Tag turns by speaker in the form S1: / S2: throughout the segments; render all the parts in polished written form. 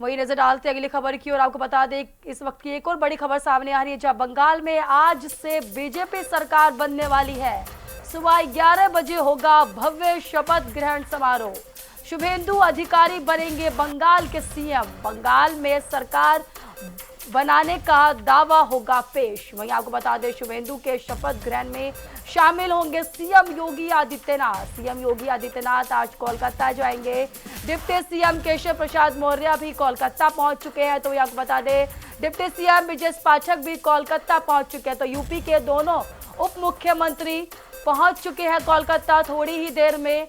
S1: वही नजर डालते अगली खबर की और आपको बता दें इस वक्त की एक और बड़ी खबर सामने आ रही है, जहां बंगाल में आज से बीजेपी सरकार बनने वाली है। सुबह 11 बजे होगा भव्य शपथ ग्रहण समारोह। शुभेंदु अधिकारी बनेंगे बंगाल के सीएम। बंगाल में सरकार बनाने का दावा होगा पेश। वहीं आपको बता दें शुभेंदु के शपथ ग्रहण में शामिल होंगे सीएम योगी आदित्यनाथ। सीएम योगी आदित्यनाथ आज कोलकाता जाएंगे। डिप्टी सीएम केशव प्रसाद मौर्य भी कोलकाता पहुंच चुके हैं। तो आपको बता दें डिप्टी सीएम ब्रजेश पाठक भी कोलकाता पहुंच चुके हैं। तो यूपी के दोनों उप मुख्यमंत्री पहुंच चुके हैं कोलकाता। थोड़ी ही देर में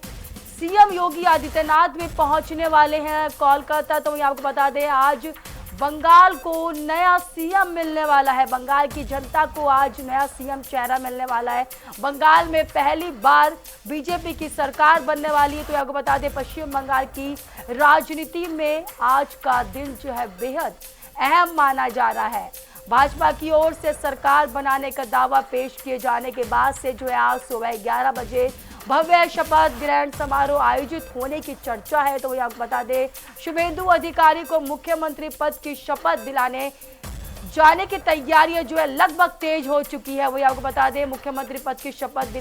S1: सीएम योगी आदित्यनाथ भी पहुंचने वाले हैं कोलकाता। तो आपको बता दें आज बंगाल को नया सीएम मिलने वाला है। बंगाल की जनता को आज नया सीएम चेहरा मिलने वाला है। बंगाल में पहली बार बीजेपी की सरकार बनने वाली है। तो आपको बता दें पश्चिम बंगाल की राजनीति में आज का दिन जो है बेहद अहम माना जा रहा है। भाजपा की ओर से सरकार बनाने का दावा पेश किए जाने के बाद से जो है आज सुबह 11 बजे भव्य शपथ ग्रहण समारोह आयोजित होने की चर्चा है। तो आपको बता दें शुभेंदु अधिकारी को मुख्यमंत्री पद की शपथ दिलाने जाने की तैयारियां जो है लगभग तेज हो चुकी है। वही आपको बता दें मुख्यमंत्री पद की शपथ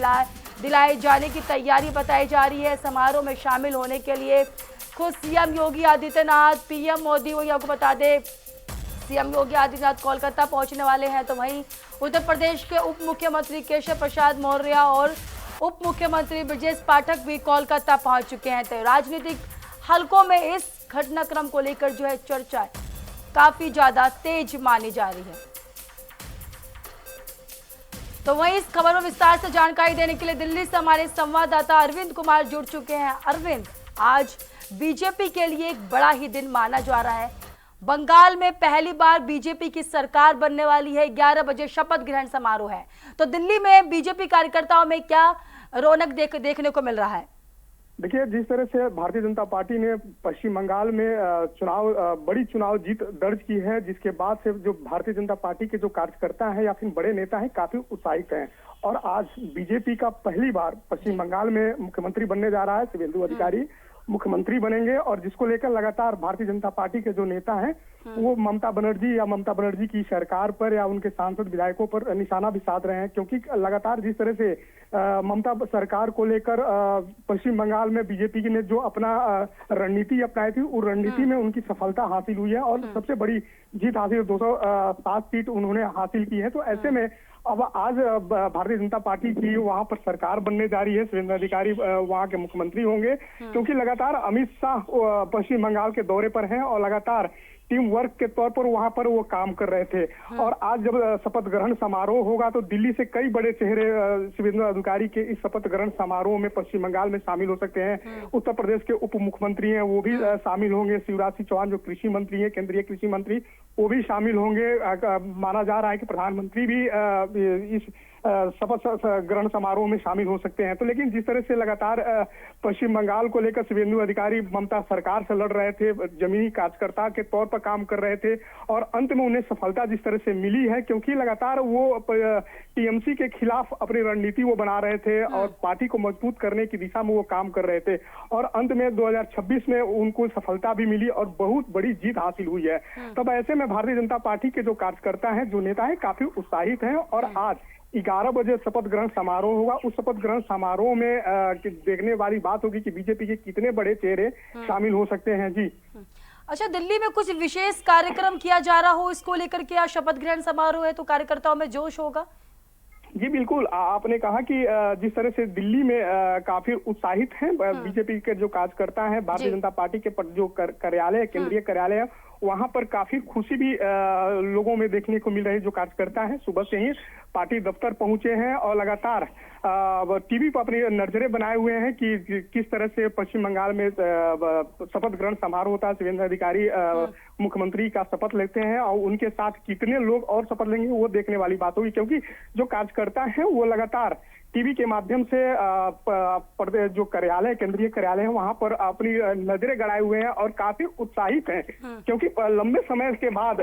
S1: दिलाए जाने की तैयारी बताई जा रही है। समारोह में शामिल होने के लिए खुद सीएम योगी आदित्यनाथ, पीएम मोदी, वही आपको बता दें सीएम योगी आदित्यनाथ कोलकाता पहुंचने वाले हैं। तो वहीं उत्तर प्रदेश के उप मुख्यमंत्री केशव प्रसाद मौर्य और उप मुख्यमंत्री ब्रजेश पाठक भी कोलकाता पहुंच चुके हैं। तो राजनीतिक हलकों में इस घटनाक्रम को लेकर जो है चर्चा काफी ज्यादा तेज मानी जा रही है। तो वहीं इस खबर में विस्तार से जानकारी देने के लिए दिल्ली से हमारे संवाददाता अरविंद कुमार जुड़ चुके हैं। अरविंद, आज बीजेपी के लिए एक बड़ा ही दिन माना जा रहा है। बंगाल में पहली बार बीजेपी की सरकार बनने वाली है। 11 बजे शपथ ग्रहण समारोह है। तो दिल्ली में बीजेपी कार्यकर्ताओं में क्या रौनक देखने को मिल रहा है?
S2: देखिए, जिस तरह से भारतीय जनता पार्टी ने पश्चिम बंगाल में बड़ी चुनाव जीत दर्ज की है, जिसके बाद से जो भारतीय जनता पार्टी के जो कार्यकर्ता हैं या फिर बड़े नेता हैं काफी उत्साहित हैं। और आज बीजेपी का पहली बार पश्चिम बंगाल में मुख्यमंत्री बनने जा रहा है। शुभेंदु अधिकारी मुख्यमंत्री बनेंगे और जिसको लेकर लगातार भारतीय जनता पार्टी के जो नेता हैं वो ममता बनर्जी की सरकार पर या उनके सांसद विधायकों पर निशाना भी साध रहे हैं, क्योंकि लगातार जिस तरह से ममता सरकार को लेकर पश्चिम बंगाल में बीजेपी ने जो अपना रणनीति अपनाई थी, उस रणनीति में उनकी सफलता हासिल हुई है और सबसे बड़ी जीत हासिल 207 सीट उन्होंने हासिल की है। तो ऐसे में अब आज भारतीय जनता पार्टी की वहां पर सरकार बनने जा रही है। शुभेंदु अधिकारी वहां के मुख्यमंत्री होंगे, क्योंकि लगातार अमित शाह पश्चिम बंगाल के दौरे पर हैं और लगातार टीम वर्क के तौर पर वहां पर वो काम कर रहे थे। और आज जब शपथ ग्रहण समारोह होगा तो दिल्ली से कई बड़े चेहरे शुभेंदु अधिकारी के इस शपथ ग्रहण समारोह में पश्चिम बंगाल में शामिल हो सकते हैं। उत्तर प्रदेश के उप मुख्यमंत्री हैं वो भी शामिल होंगे। शिवराज सिंह चौहान जो कृषि मंत्री है, केंद्रीय कृषि मंत्री, वो भी शामिल होंगे। माना जा रहा है कि प्रधानमंत्री भी इस शपथ ग्रहण समारोह में शामिल हो सकते हैं। तो लेकिन जिस तरह से लगातार पश्चिम बंगाल को लेकर शुभेंदु अधिकारी ममता सरकार से लड़ रहे थे, जमीनी कार्यकर्ता के तौर पर काम कर रहे थे और अंत में उन्हें सफलता जिस तरह से मिली है, क्योंकि लगातार वो टीएमसी के खिलाफ अपनी रणनीति वो बना रहे थे और पार्टी को मजबूत करने की दिशा में वो काम कर रहे थे और अंत में 2026 में उनको सफलता भी मिली और बहुत बड़ी जीत हासिल हुई है। तब ऐसे में भारतीय जनता पार्टी के जो कार्यकर्ता हैं, जो नेता हैं, काफी उत्साहित हैं और आज 11 बजे शपथ ग्रहण समारोह होगा। उस शपथ ग्रहण समारोह में देखने वाली बात होगी कि बीजेपी के कितने बड़े चेहरे शामिल हो सकते हैं। जी
S1: अच्छा, दिल्ली में कुछ विशेष कार्यक्रम किया जा रहा हो इसको लेकर के? आज शपथ ग्रहण समारोह है तो कार्यकर्ताओं में जोश होगा?
S2: जी बिल्कुल, आपने कहा कि जिस तरह से दिल्ली में काफी उत्साहित हैं बीजेपी के जो कार्यकर्ता हैं, भारतीय जनता पार्टी के जो कार्यालय है, केंद्रीय कार्यालय है, वहां पर काफी खुशी भी लोगों में देखने को मिल रही है। जो कार्यकर्ता हैं सुबह से ही पार्टी दफ्तर पहुंचे हैं और लगातार टीवी पर अपनी नजरें बनाए हुए हैं कि किस तरह से पश्चिम बंगाल में शपथ ग्रहण समारोह होता है। शुभेंदु अधिकारी मुख्यमंत्री का शपथ लेते हैं और उनके साथ कितने लोग और शपथ लेंगे वो देखने वाली बात होगी, क्योंकि जो कार्यकर्ता हैं वो लगातार टीवी के माध्यम से जो कार्यालय, केंद्रीय कार्यालय है, वहां पर अपनी नजरें गड़ाए हुए हैं और काफी उत्साहित हैं, क्योंकि लंबे समय के बाद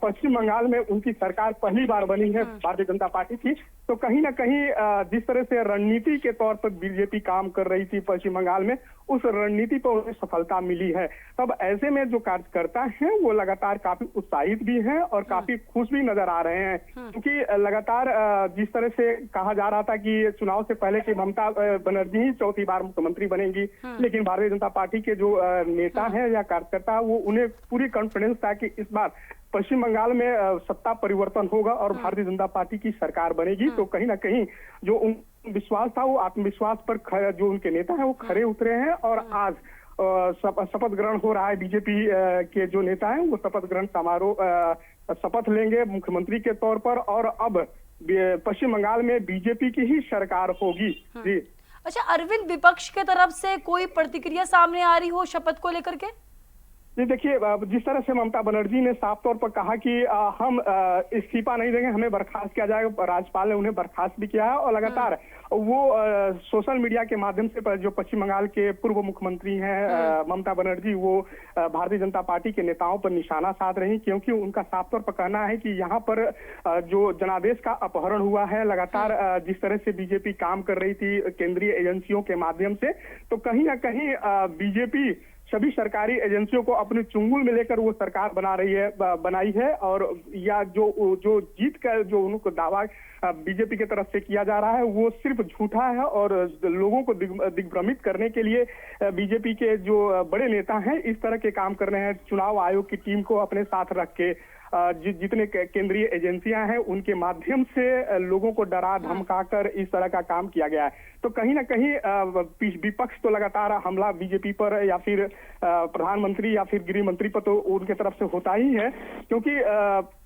S2: पश्चिम बंगाल में उनकी सरकार पहली बार बनी है भारतीय जनता पार्टी की। तो कहीं ना कहीं जिस तरह तरह से रणनीति के तौर पर बीजेपी काम कर रही थी पश्चिम बंगाल में, उस रणनीति पर उन्हें सफलता मिली है। तब ऐसे में जो कार्यकर्ता हैं वो लगातार काफी उत्साहित भी हैं और काफी खुश भी नजर आ रहे हैं, क्योंकि लगातार जिस तरह से कहा जा रहा था कि चुनाव से पहले कि ममता बनर्जी ही चौथी बार मुख्यमंत्री बनेंगी, लेकिन भारतीय जनता पार्टी के जो नेता हैं या कार्यकर्ता, वो उन्हें पूरी कॉन्फिडेंस था कि इस बार पश्चिम बंगाल में सत्ता परिवर्तन होगा और भारतीय जनता पार्टी की सरकार बनेगी। तो कहीं ना कहीं जो विश्वास था वो आत्मविश्वास पर जो उनके नेता हैं वो खरे उतरे हैं और आज शपथ ग्रहण हो रहा है। बीजेपी के जो नेता हैं वो शपथ ग्रहण समारोह शपथ लेंगे मुख्यमंत्री के तौर पर और अब पश्चिम बंगाल में बीजेपी की ही सरकार होगी। जी
S1: अच्छा, अरविंद, विपक्ष के तरफ से कोई प्रतिक्रिया सामने आ रही हो शपथ को लेकर के?
S2: जी देखिए, जिस तरह से ममता बनर्जी ने साफ तौर पर कहा कि हम इस्तीफा नहीं देंगे, हमें बर्खास्त किया जाएगा, राज्यपाल ने उन्हें बर्खास्त भी किया है और लगातार वो सोशल मीडिया के माध्यम से जो पश्चिम बंगाल के पूर्व मुख्यमंत्री हैं ममता बनर्जी, वो भारतीय जनता पार्टी के नेताओं पर निशाना साध रही, क्योंकि उनका साफ तौर पर कहना है कि यहाँ पर जो जनादेश का अपहरण हुआ है, लगातार जिस तरह से बीजेपी काम कर रही थी केंद्रीय एजेंसियों के माध्यम से, तो कहीं ना कहीं बीजेपी सभी सरकारी एजेंसियों को अपने चुंगल में लेकर वो सरकार बनाई है और या जो जीत का जो उनको दावा बीजेपी की तरफ से किया जा रहा है वो सिर्फ झूठा है और लोगों को दिग्भ्रमित करने के लिए बीजेपी के जो बड़े नेता हैं इस तरह के काम कर रहे हैं। चुनाव आयोग की टीम को अपने साथ रख के जितने केंद्रीय एजेंसियां हैं उनके माध्यम से लोगों को डरा धमकाकर इस तरह का काम किया गया है। तो कहीं ना कहीं विपक्ष तो लगातार हमला बीजेपी पर या फिर प्रधानमंत्री या फिर गृह मंत्री पर तो उनके तरफ से होता ही है, क्योंकि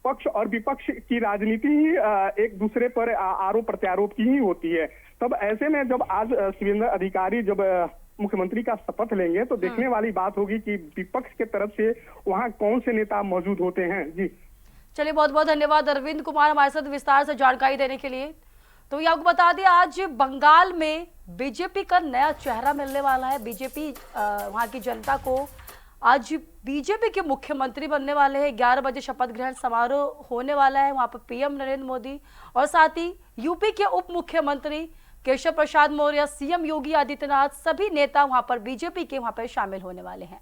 S2: पक्ष और विपक्ष की राजनीति ही एक दूसरे पर आरोप प्रत्यारोप की ही होती है। तब ऐसे में जब आज शुभेंदु अधिकारी जब मुख्यमंत्री का शपथ लेंगे तो देखने वाली बात होगी कि विपक्ष के तरफ से वहां कौन से नेता मौजूद होते हैं। जी
S1: चलिए, बहुत बहुत धन्यवाद अरविंद कुमार हमारे साथ विस्तार से जानकारी देने के लिए। तो ये आपको बता दें, आज बंगाल में बीजेपी का नया चेहरा मिलने वाला है। बीजेपी वहां की जनता को आज बीजेपी के मुख्यमंत्री बनने वाले हैं। 11 बजे शपथ ग्रहण समारोह होने वाला है। वहां पर पीएम नरेंद्र मोदी और साथ ही यूपी के उप मुख्यमंत्री केशव प्रसाद मौर्य, सीएम योगी आदित्यनाथ, सभी नेता वहां पर बीजेपी के वहां पर शामिल होने वाले हैं।